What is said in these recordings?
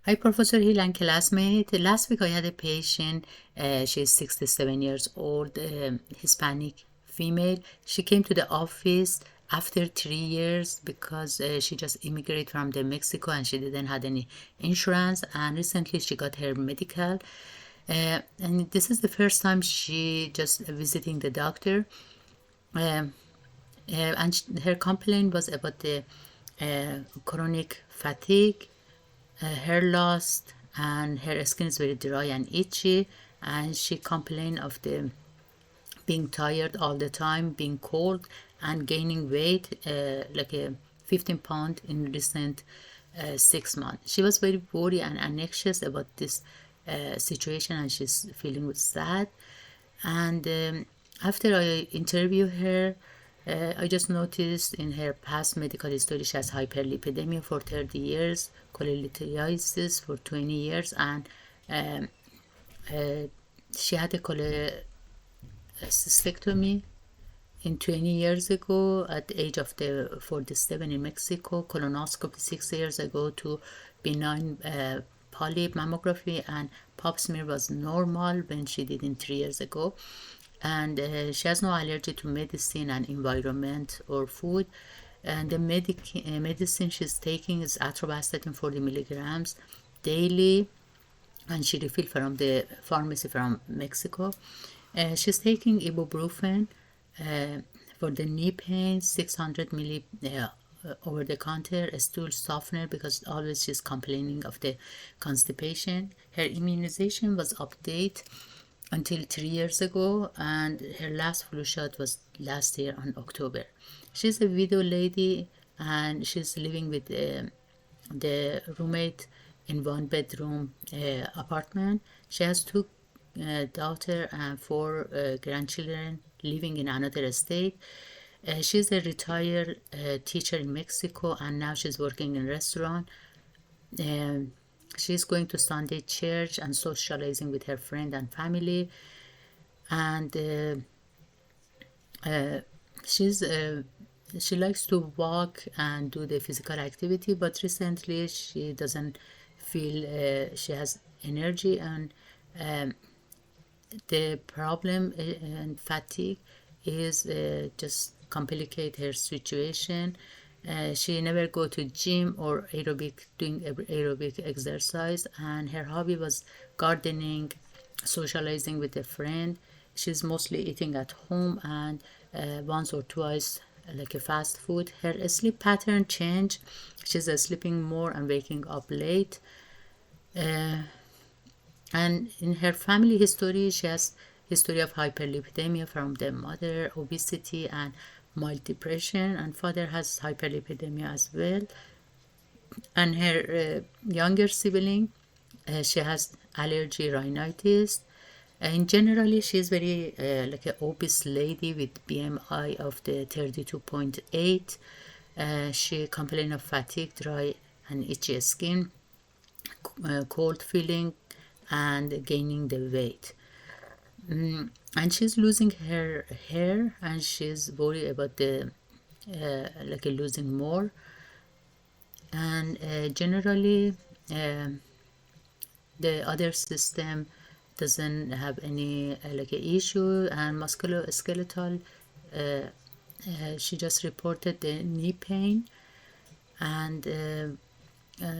Hi, Professor Hill and classmate. Last week I had a patient. She's 67 years old, Hispanic female. She came to the office after 3 years because she just immigrated from the Mexico and she didn't have any insurance. And recently she got her medical. And this is the first time she just visiting the doctor. Um, and her complaint was about the chronic fatigue, hair loss, and her skin is very dry and itchy, and she complained of the being tired all the time, being cold, and gaining weight, like a 15 pound in recent 6 months. She was very worried and anxious about this situation, and she's feeling sad. And after I interview her, I just noticed in her past medical history she has hyperlipidemia for 30 years, cholelithiasis for 20 years, and um, uh, she had a cholecystectomy in 20 years ago at the age of the 47 in Mexico, colonoscopy 6 years ago to benign polyp mammography, and pap smear was normal when she did in 3 years ago. And she has no allergy to medicine and environment or food. And the medicine she's taking is atorvastatin 40 milligrams daily, and she refilled from the pharmacy from Mexico. She's taking ibuprofen uh, for the knee pain, 600 milli over the counter, a stool softener because always she's complaining of the constipation. Her immunization was updated until 3 years ago, and her last flu shot was last year on October. She's a widow lady, and she's living with the roommate in one bedroom apartment. She has two daughter and four grandchildren living in another state. She's a retired teacher in Mexico, and now she's working in a restaurant. Um, she's going to Sunday church and socializing with her friend and family. And she's she likes to walk and do the physical activity, but recently she doesn't feel she has energy, and um, the problem and fatigue is just complicate her situation. She never go to gym or doing aerobic exercise, and her hobby was gardening, socializing with a friend. She's mostly eating at home and once or twice like a fast food. Her sleep pattern changed. She's sleeping more and waking up late. Uh, and in her family history, she has history of hyperlipidemia from the mother, obesity, and mild depression, and father has hyperlipidemia as well. And her younger sibling, she has allergy rhinitis. And generally, she's very like an obese lady with BMI of the 32.8. She complains of fatigue, dry and itchy skin, cold feeling, and gaining the weight. And she's losing her hair, and she's worried about the like losing more. And generally, um the other system doesn't have any like a issue. And musculoskeletal, she just reported the knee pain, and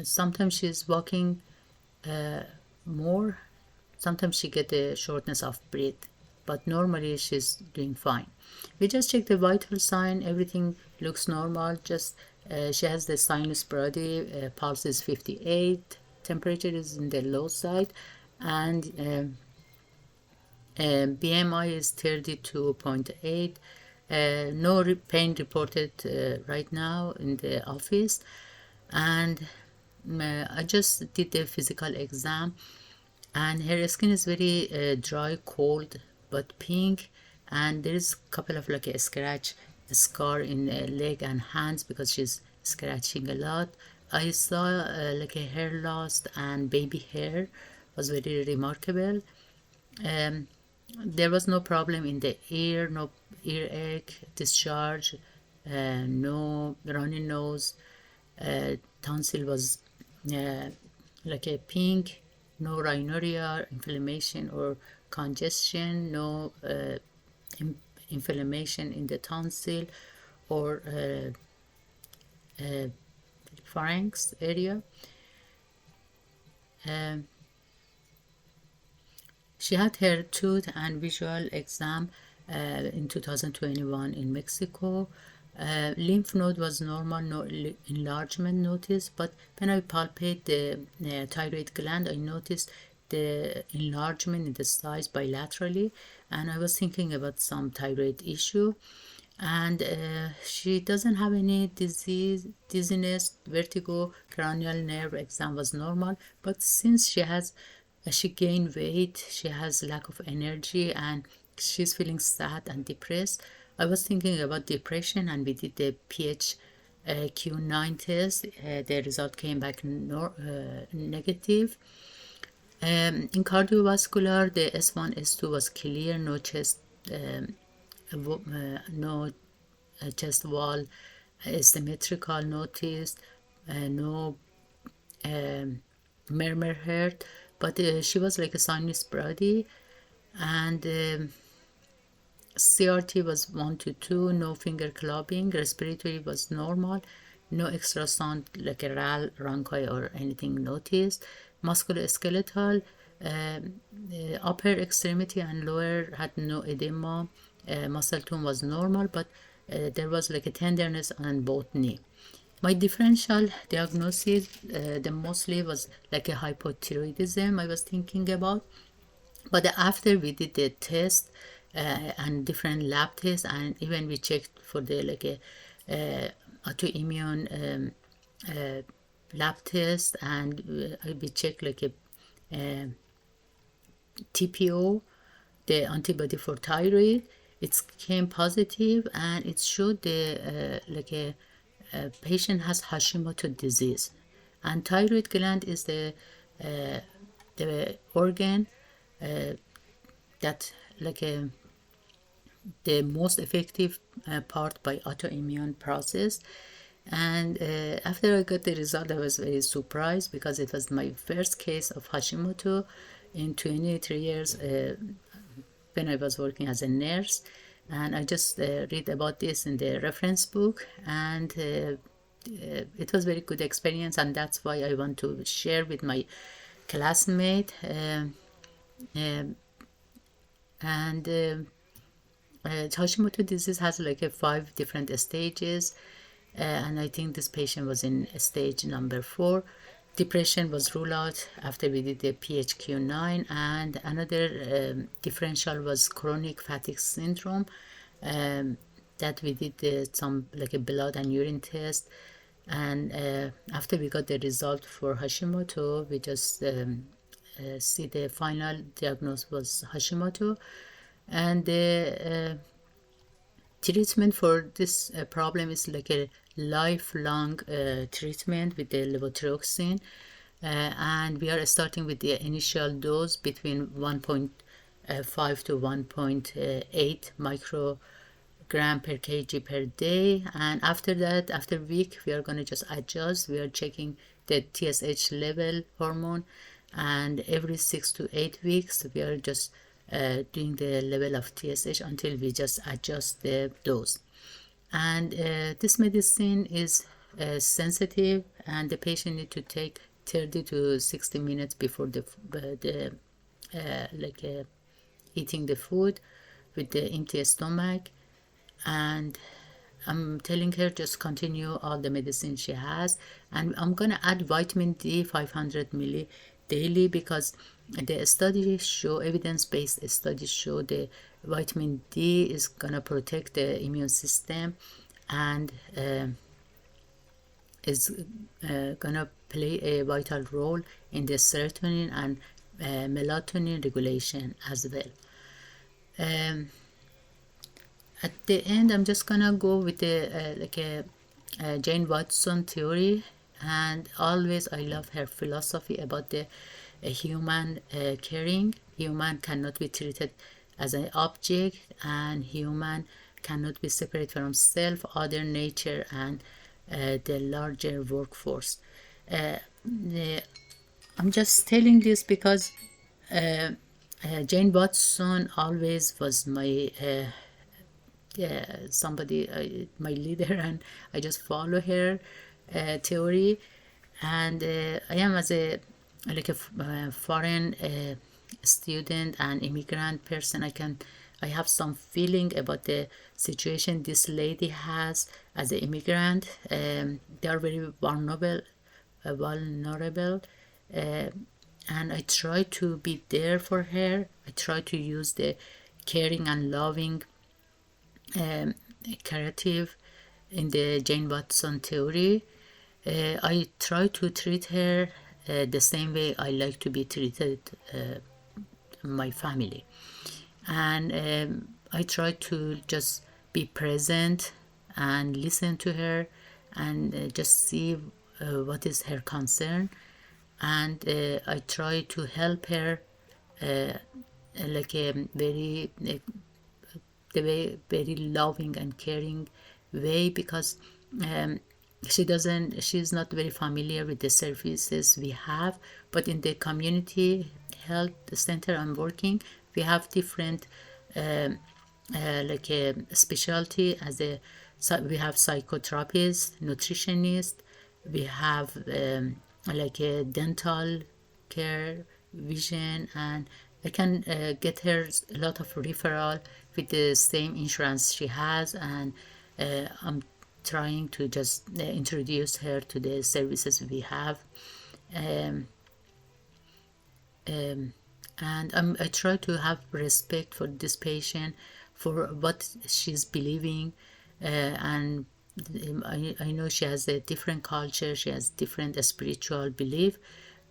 sometimes she's walking more. Sometimes she get a shortness of breath, but normally she's doing fine. We just check the vital sign. Everything looks normal. Just she has the sinus body. Pulse is 58. Temperature is in the low side, and BMI is 32.8. No pain reported right now in the office. And I just did the physical exam, and her skin is very dry, cold, but pink, and there is a couple of like a scratch, a scar in leg and hands because she's scratching a lot. I saw like a hair loss, and baby hair was very remarkable. um, there was no problem in the ear, no earache, discharge, no runny nose. Tonsil was uh, like a pink, no rhinorrhea, inflammation or congestion, no inflammation in the tonsil or pharynx area. She had her tooth and visual exam in 2021 in Mexico. Lymph node was normal, no enlargement noticed, but when I palpate the thyroid gland, I noticed the enlargement in the size bilaterally, and I was thinking about some thyroid issue. And she doesn't have any dizziness, vertigo, cranial nerve exam was normal, but since she gained weight, she has lack of energy, and she's feeling sad and depressed. I was thinking about depression, and we did the PHQ-9 test. The result came back negative. In cardiovascular, the S1, S2 was clear, no chest, no chest wall symmetrical noticed, no murmur heard, but she was like a sinus body, and CRT was 1 to 2, no finger clubbing, respiratory was normal, no extra sound like a RAL, rhonchi or anything noticed. Musculoskeletal, upper extremity and lower had no edema, muscle tone was normal, but there was like a tenderness on both knee. My differential diagnosis, the mostly was like a hypothyroidism I was thinking about. But after we did the test and different lab tests, and even we checked for the like a autoimmune lab test, and we checked like a TPO, the antibody for thyroid. It came positive, and it showed the like a patient has Hashimoto disease, and thyroid gland is the organ that like the most effective part by autoimmune process. And after I got the result, I was very surprised because it was my first case of Hashimoto in 23 years when I was working as a nurse. And I just read about this in the reference book, and it was very good experience, and that's why I want to share with my classmate. Hashimoto disease has like 5 different stages, and I think this patient was in stage number 4. Depression was ruled out after we did the PHQ-9, and another differential was chronic fatigue syndrome that we did some like a blood and urine test, and after we got the result for Hashimoto, we just see the final diagnosis was Hashimoto, and the treatment for this problem is like a lifelong treatment with the levothyroxine, and we are starting with the initial dose between 1.5 to 1.8 microgram per kg per day, and after that, after a week, we are going to just adjust. We are checking the TSH level hormone, and every 6 to 8 weeks we are just doing the level of TSH until we just adjust the dose. And this medicine is sensitive, and the patient need to take 30 to 60 minutes before eating the food with the empty stomach. And I'm telling her just continue all the medicine she has, and I'm gonna add vitamin D 500 milli daily, because the studies show, evidence-based studies show the vitamin D is gonna protect the immune system, and is gonna play a vital role in the serotonin and melatonin regulation as well. At the end, I'm just gonna go with the Jane Watson theory, and always I love her philosophy about the human caring. Human cannot be treated as an object, and human cannot be separated from self, other, nature, and the larger workforce. I'm just telling this because uh, Jane Watson always was my somebody, my leader, and I just follow her theory. And I am as a like a foreign student and immigrant person. I have some feeling about the situation this lady has as an immigrant. They are very vulnerable, uh, and I try to be there for her. I try to use the caring and loving um, creative in the Jane Watson theory. I try to treat her the same way I like to be treated my family, and I try to just be present and listen to her and just see what is her concern, and I try to help her like a very the way very loving and caring way, because um, she's not very familiar with the services we have. But in the community health center I'm working, we have different um, like a specialty. We have psychotherapist, nutritionist, we have like a dental care, vision, and I can get her a lot of referral with the same insurance she has, and I'm trying to just introduce her to the services we have. Um, um, and I try to have respect for this patient, for what she's believing, and I know she has a different culture, she has different spiritual belief,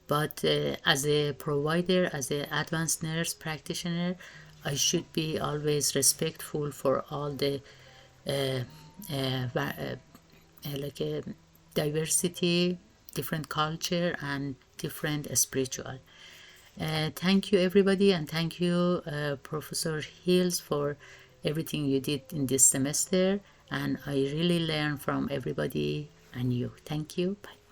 but as a provider, as an advanced nurse practitioner, I should be always respectful for all the uh, like a diversity, different culture, and different spiritual. Thank you, everybody, and thank you, Professor Hills, for everything you did in this semester. And I really learned from everybody and you. Thank you. Bye.